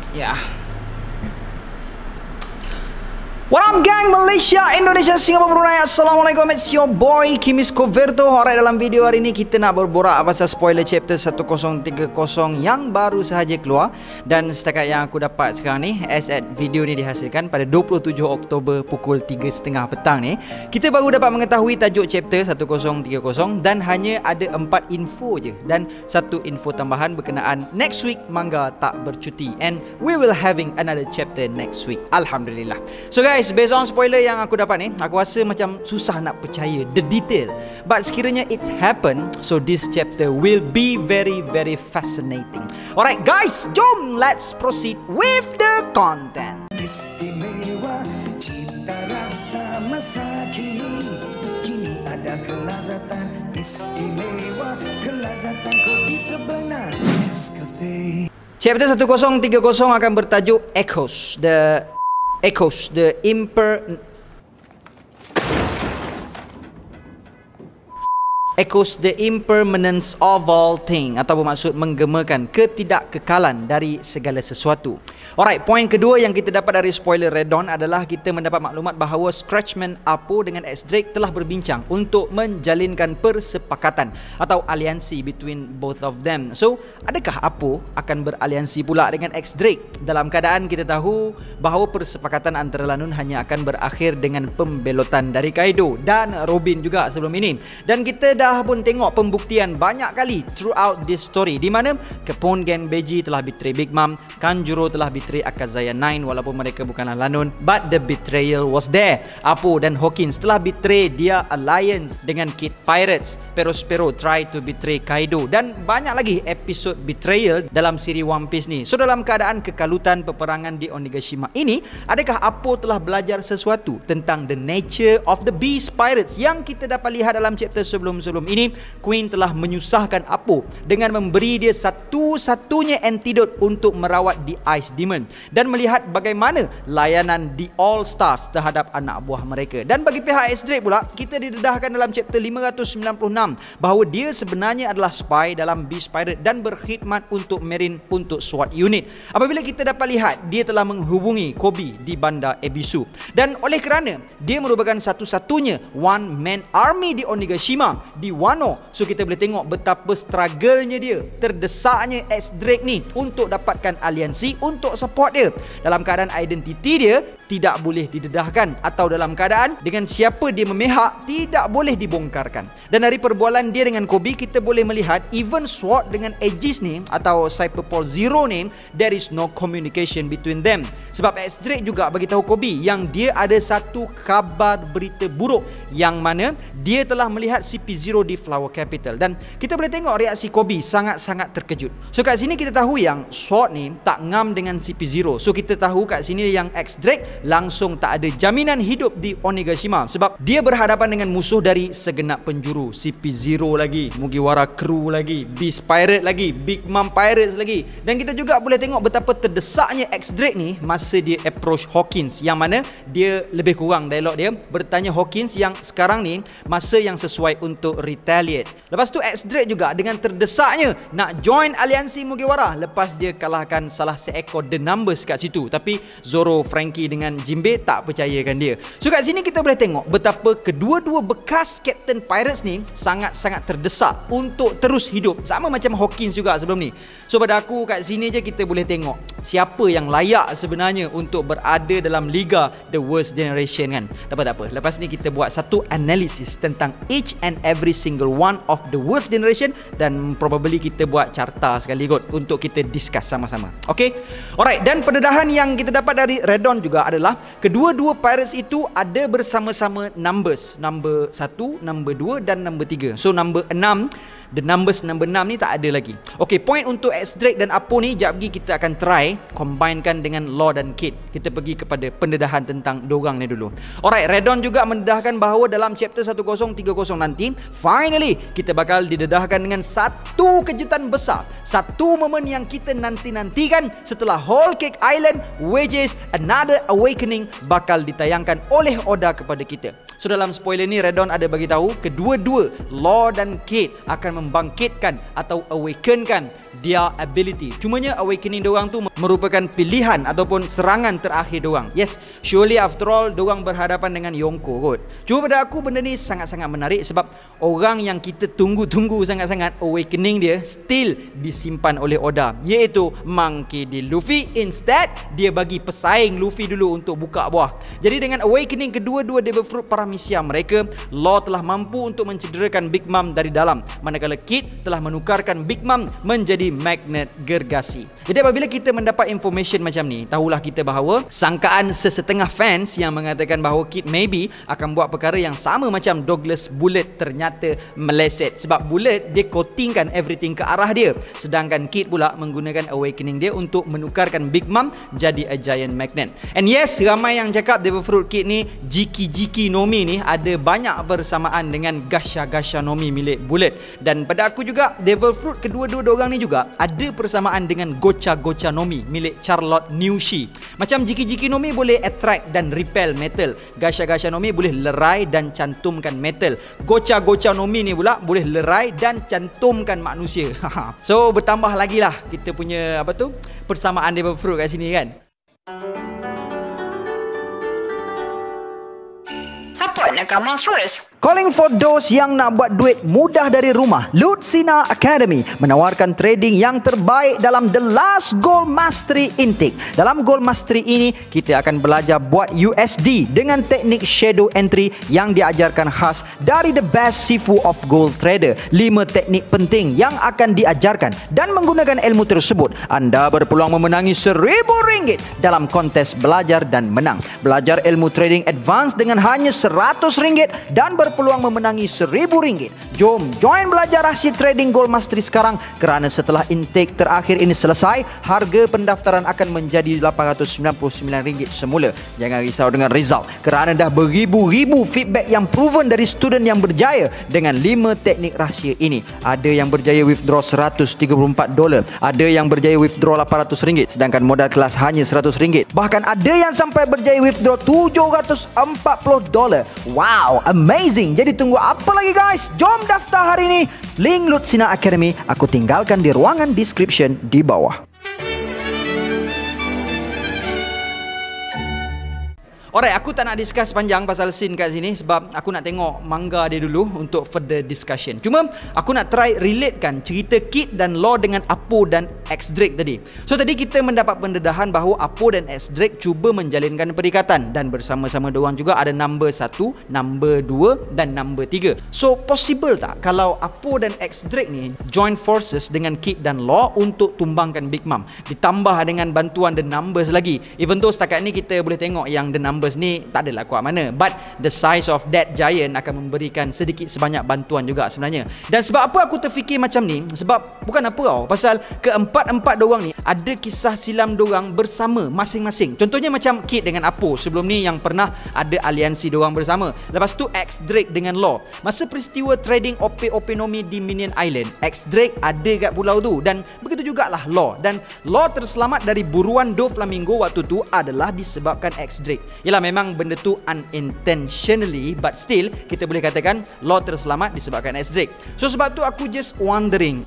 Ya. What up gang, Malaysia, Indonesia, Singapura, Brunei. Assalamualaikum, it's your boy Kimis Coverto. Alright, dalam video hari ini kita nak berborak pasal spoiler chapter 1030 yang baru sahaja keluar. Dan setakat yang aku dapat sekarang ni, as at video ni dihasilkan pada 27 Oktober pukul 3.30 petang ni, kita baru dapat mengetahui tajuk chapter 1030 dan hanya ada 4 info je. Dan satu info tambahan berkenaan next week manga tak bercuti. And we will having another chapter next week, Alhamdulillah. So guys, based on spoiler yang aku dapat ni, aku rasa macam susah nak percaya the detail. But sekiranya it's happened, so this chapter will be very fascinating. Alright guys, jom let's proceed with the content. Istimewa cita rasa masa kini, kini ada kelazatan istimewa, kelazatan kopi sebenar Nescafe. Chapter 1030 akan bertajuk Echoes, the impermanence of all thing, atau bermaksud menggemakan ketidakkekalan dari segala sesuatu. Alright, poin kedua yang kita dapat dari spoiler Red Dawn adalah kita mendapat maklumat bahawa Scratchman Apo dengan X-Drake telah berbincang untuk menjalinkan persepakatan atau aliansi between both of them. So, adakah Apo akan beraliansi pula dengan X-Drake? Dalam keadaan kita tahu bahawa persepakatan antara Lanun hanya akan berakhir dengan pembelotan dari Kaido dan Robin juga sebelum ini. Dan kita dah pun tengok pembuktian banyak kali throughout this story, di mana Capone Gang Beji telah betray Big Mom, Kanjuro telah betray Akazaya 9 walaupun mereka bukanlah Lanun, but the betrayal was there. Apo dan Hawkins telah betray dia alliance dengan Kid Pirates. Perospero try to betray Kaido, dan banyak lagi episod betrayal dalam siri One Piece ni. So dalam keadaan kekalutan peperangan di Onigashima ini, adakah Apo telah belajar sesuatu tentang the nature of the Beast Pirates? Yang kita dapat lihat dalam chapter sebelum ini, Queen telah menyusahkan Apo dengan memberi dia satu-satunya antidote untuk merawat the Ice Demon dan melihat bagaimana layanan the All Stars terhadap anak buah mereka. Dan bagi pihak X-Drake pula, kita didedahkan dalam chapter 596 bahawa dia sebenarnya adalah spy dalam Beast Pirate dan berkhidmat untuk Marine untuk SWAT unit. Apabila kita dapat lihat, dia telah menghubungi Kobe di bandar Ebisu, dan oleh kerana dia merupakan satu-satunya one man army di Onigashima, di Wano, so kita boleh tengok betapa struggle-nya dia, terdesaknya X-Drake ni untuk dapatkan aliansi untuk support dia. Dalam keadaan identiti dia tidak boleh didedahkan, atau dalam keadaan dengan siapa dia memihak tidak boleh dibongkarkan. Dan dari perbualan dia dengan Kobe, kita boleh melihat even SWAT dengan Aegis ni atau Cyberpol Zero ni, there is no communication between them. Sebab X-Drake juga bagi tahu Kobe yang dia ada satu kabar berita buruk, yang mana dia telah melihat CP0 di Flower Capital. Dan kita boleh tengok reaksi Kobe sangat-sangat terkejut. So kat sini kita tahu yang SWAT ni tak ngam dengan CP0. So kita tahu kat sini yang X-Drake langsung tak ada jaminan hidup di Onigashima, sebab dia berhadapan dengan musuh dari segenap penjuru. CP0 lagi, Mugiwara Crew lagi, Beast Pirate lagi, Big Mom Pirates lagi. Dan kita juga boleh tengok betapa terdesaknya X-Drake ni masa dia approach Hawkins, yang mana dia lebih kurang dialog dia bertanya Hawkins yang sekarang ni masa yang sesuai untuk retaliate. Lepas tu X-Drake juga dengan terdesaknya nak join aliansi Mugiwara lepas dia kalahkan salah seekor The Numbers kat situ. Tapi Zoro, Frankie dengan Jinbe tak percayakan dia. So kat sini kita boleh tengok betapa kedua-dua bekas Captain Pirates ni sangat-sangat terdesak untuk terus hidup, sama macam Hawkins juga sebelum ni. So pada aku kat sini je kita boleh tengok siapa yang layak sebenarnya untuk berada dalam liga The Worst Generation kan. Tak apa. Lepas ni kita buat satu analisis tentang each and every single one of The Worst Generation, dan probably kita buat carta sekali kot untuk kita discuss sama-sama. Okay? Alright, dan pendedahan yang kita dapat dari Red Dawn juga adalah kedua-dua pirates itu ada bersama-sama numbers, number 1, number 2 dan number 3. So number 6, the numbers number 6 ni tak ada lagi. Okay, point untuk X-Drake dan Apo ni jap lagi kita akan try combinekan dengan Law dan Kid. Kita pergi kepada pendedahan tentang dorang ni dulu. Alright, Red Dawn juga mendedahkan bahawa dalam chapter 1030 nanti finally kita bakal didedahkan dengan satu kejutan besar, satu momen yang kita nanti-nantikan setelah Whole Cake Island, which is Another Awakening, bakal ditayangkan oleh Oda kepada kita. So dalam spoiler ni Redon ada bagi tahu kedua-dua Law dan Kate akan membangkitkan atau awakenkan their ability. Cumanya awakening diorang tu merupakan pilihan ataupun serangan terakhir diorang. Yes, surely after all diorang berhadapan dengan Yonko kot. Cuma pada aku benda ni sangat-sangat menarik sebab orang yang kita tunggu-tunggu sangat-sangat awakening dia still disimpan oleh Oda, iaitu Monkey D. Luffy. Instead dia bagi pesaing Luffy dulu untuk buka buah. Jadi dengan awakening kedua-dua Devil Fruit Paramecia mereka, Law telah mampu untuk mencederakan Big Mom dari dalam, manakala Kid telah menukarkan Big Mom menjadi magnet gergasi. Jadi apabila kita mendapat information macam ni, tahulah kita bahawa sangkaan sesetengah fans yang mengatakan bahawa Kid maybe akan buat perkara yang sama macam Douglas Bullet ternyata meleset. Sebab Bullet dia coatingkan everything ke arah dia, sedangkan Kid pula menggunakan awakening dia untuk menukarkan Big Mom jadi a giant magnet. And yes, ramai yang cakap Devil Fruit Kid ni Jiki Nomi ni ada banyak bersamaan dengan Gasha Nomi milik Bullet. Dan pada aku juga Devil Fruit kedua-dua orang ni juga ada persamaan dengan Gocha Nomi milik Charlotte Nushi. Macam Jiki Nomi boleh attract dan repel metal, Gasha Nomi boleh lerai dan cantumkan metal, Gocha Nomi ni pula boleh lerai dan cantumkan manusia. So bertambah lagi lah kita punya persamaan Devil Fruit kat sini kan. Siapa nak come first? Calling for those yang nak buat duit mudah dari rumah, Lucina Academy menawarkan trading yang terbaik dalam The Last Gold Mastery Intake. Dalam Gold Mastery ini, kita akan belajar buat USD dengan teknik shadow entry yang diajarkan khas dari the best Sifu of Gold Trader. 5 teknik penting yang akan diajarkan, dan menggunakan ilmu tersebut, anda berpeluang memenangi RM1,000 dalam kontes belajar dan menang. Belajar ilmu trading advance dengan hanya RM100 dan berpeluang memenangi RM1,000. Jom join belajar rahsia trading Gold Mastery sekarang, kerana setelah intake terakhir ini selesai, harga pendaftaran akan menjadi RM899 semula. Jangan risau dengan result, kerana dah beribu-ribu feedback yang proven dari student yang berjaya dengan 5 teknik rahsia ini. Ada yang berjaya withdraw $134, ada yang berjaya withdraw RM800, sedangkan modal kelas hanya RM100. Bahkan ada yang sampai berjaya withdraw $740. Wow, amazing. Jadi tunggu apa lagi guys? Jom daftar hari ini. Link Lucina Academy aku tinggalkan di ruangan description di bawah. Alright, aku tak nak discuss panjang pasal scene kat sini sebab aku nak tengok manga dia dulu untuk further discussion. Cuma aku nak try relatekan cerita Kid dan Law dengan Apo dan X-Drake tadi. So tadi kita mendapat pendedahan bahawa Apo dan X-Drake cuba menjalinkan perikatan, dan bersama-sama diorang juga ada number 1, number 2 dan number 3. So possible tak kalau Apo dan X-Drake ni join forces dengan Kid dan Law untuk tumbangkan Big Mom, ditambah dengan bantuan The Numbers lagi. Even though setakat ni kita boleh tengok yang The Numbers ni tak adalah kuat mana, but the size of that giant akan memberikan sedikit sebanyak bantuan juga sebenarnya. Dan sebab apa aku terfikir macam ni? Sebab bukan apa tau, pasal keempat-empat diorang ni ada kisah silam diorang bersama masing-masing. Contohnya macam Kid dengan Apo sebelum ni yang pernah ada aliansi diorang bersama. Lepas tu X-Drake dengan Law, masa peristiwa trading Ope-Ope-Nomi di Minion Island, X-Drake ada kat pulau tu, dan begitu jugalah Law. Dan Law terselamat dari buruan Doflamingo waktu tu adalah disebabkan X-Drake. Yalah, memang benda tu unintentionally, but still kita boleh katakan Law terselamat disebabkan X-Drake. So sebab tu aku just wondering,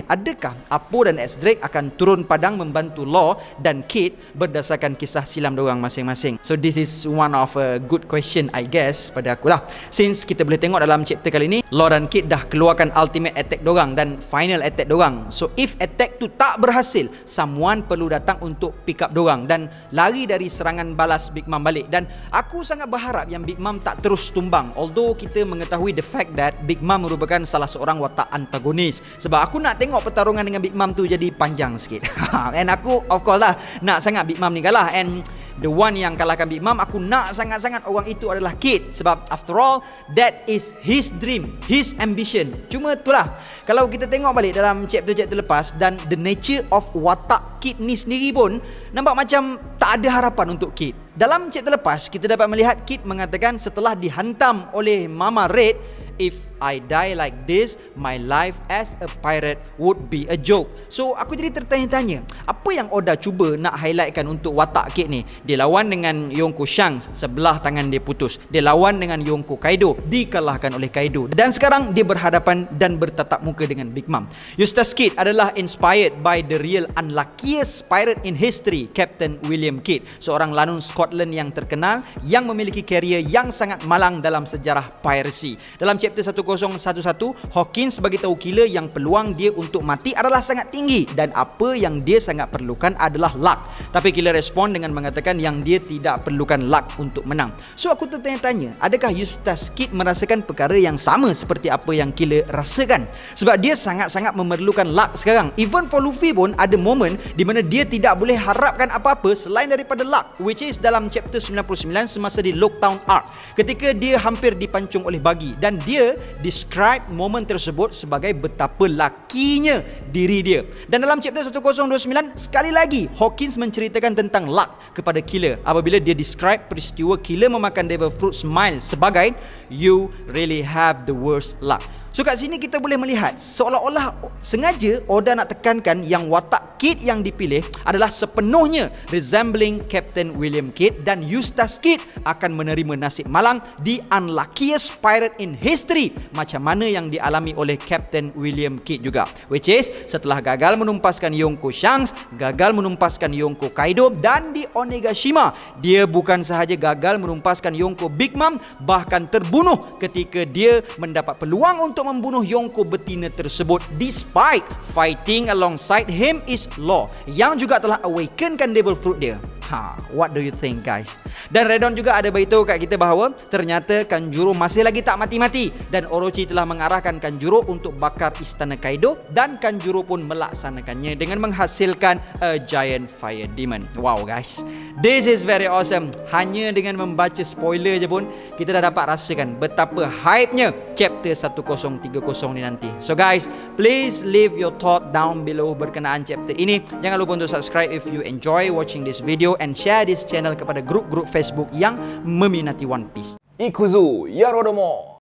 adakah Apo dan X-Drake akan turun padang membantu Law dan Kid berdasarkan kisah silam diorang masing-masing? So this is one of a good question I guess pada aku lah. Since kita boleh tengok dalam chapter kali ni, Law dan Kid dah keluarkan ultimate attack diorang dan final attack diorang. So if attack tu tak berhasil, someone perlu datang untuk pick up diorang dan lari dari serangan balas Big Mom balik. Dan aku sangat berharap yang Big Mom tak terus tumbang, although kita mengetahui the fact that Big Mom merupakan salah seorang watak antagonis. Sebab aku nak tengok pertarungan dengan Big Mom tu jadi panjang sikit. And aku of course lah nak sangat Big Mom ni kalah, and the one yang kalahkan Big Mom, aku nak sangat-sangat orang itu adalah Kid. Sebab after all, that is his dream, his ambition. Cuma itulah, kalau kita tengok balik dalam chapter-chapter lepas dan the nature of watak Kid ni sendiri pun nampak macam tak ada harapan untuk Kid. Dalam chapter lepas kita dapat melihat Kid mengatakan setelah dihantam oleh Mama Red, if I die like this, my life as a pirate would be a joke. So aku jadi tertanya-tanya, apa yang Oda cuba nak highlightkan untuk watak Kid ni? Dia lawan dengan Yonko Shanks, sebelah tangan dia putus. Dia lawan dengan Yonko Kaido, dikalahkan oleh Kaido. Dan sekarang dia berhadapan dan bertatap muka dengan Big Mom. Eustace Kid adalah inspired by the real unluckiest pirate in history, Captain William Kidd, seorang lanun Scotland yang terkenal yang memiliki karier yang sangat malang dalam sejarah piracy. Dalam chapter 1011, Hawkins bagi tahu killer yang peluang dia untuk mati adalah sangat tinggi dan apa yang dia sangat perlukan adalah luck. Tapi killer respon dengan mengatakan yang dia tidak perlukan luck untuk menang. So aku tertanya-tanya, adakah Eustace Kid merasakan perkara yang sama seperti apa yang killer rasakan? Sebab dia sangat-sangat memerlukan luck sekarang. Even for Luffy pun ada momen di mana dia tidak boleh harapkan apa-apa selain daripada luck, which is dalam chapter 99 semasa di Lockdown Arc, ketika dia hampir dipancung oleh Buggy dan dia describe momen tersebut sebagai betapa lakinya diri dia. Dan dalam chapter 1029 sekali lagi Hawkins menceritakan tentang luck kepada killer apabila dia describe peristiwa killer memakan devil fruit smile sebagai you really have the worst luck. So kat sini kita boleh melihat seolah-olah sengaja Oda nak tekankan yang watak Kid yang dipilih adalah sepenuhnya resembling Captain William Kidd dan Eustace Kid akan menerima nasib malang di unluckiest pirate in history macam mana yang dialami oleh Captain William Kidd juga, which is setelah gagal menumpaskan Yonko Shanks, gagal menumpaskan Yonko Kaido, dan di Onigashima dia bukan sahaja gagal menumpaskan Yonko Big Mom, bahkan terbunuh ketika dia mendapat peluang untuk membunuh Yonko betina tersebut despite fighting alongside him is Law yang juga telah awakenkan devil fruit dia. What do you think, guys? Dan Redon juga ada beritahu kat kita bahawa ternyata Kanjuro masih lagi tak mati-mati dan Orochi telah mengarahkan Kanjuro untuk bakar istana Kaido dan Kanjuro pun melaksanakannya dengan menghasilkan a giant fire demon. Wow, guys, this is very awesome. Hanya dengan membaca spoiler je pun kita dah dapat rasakan betapa hype-nya chapter 1030 ni nanti. So guys, please leave your thought down below berkenaan chapter ini. Jangan lupa untuk subscribe if you enjoy watching this video and share this channel kepada grup-grup Facebook yang meminati One Piece. Ikuzu Yarodomo.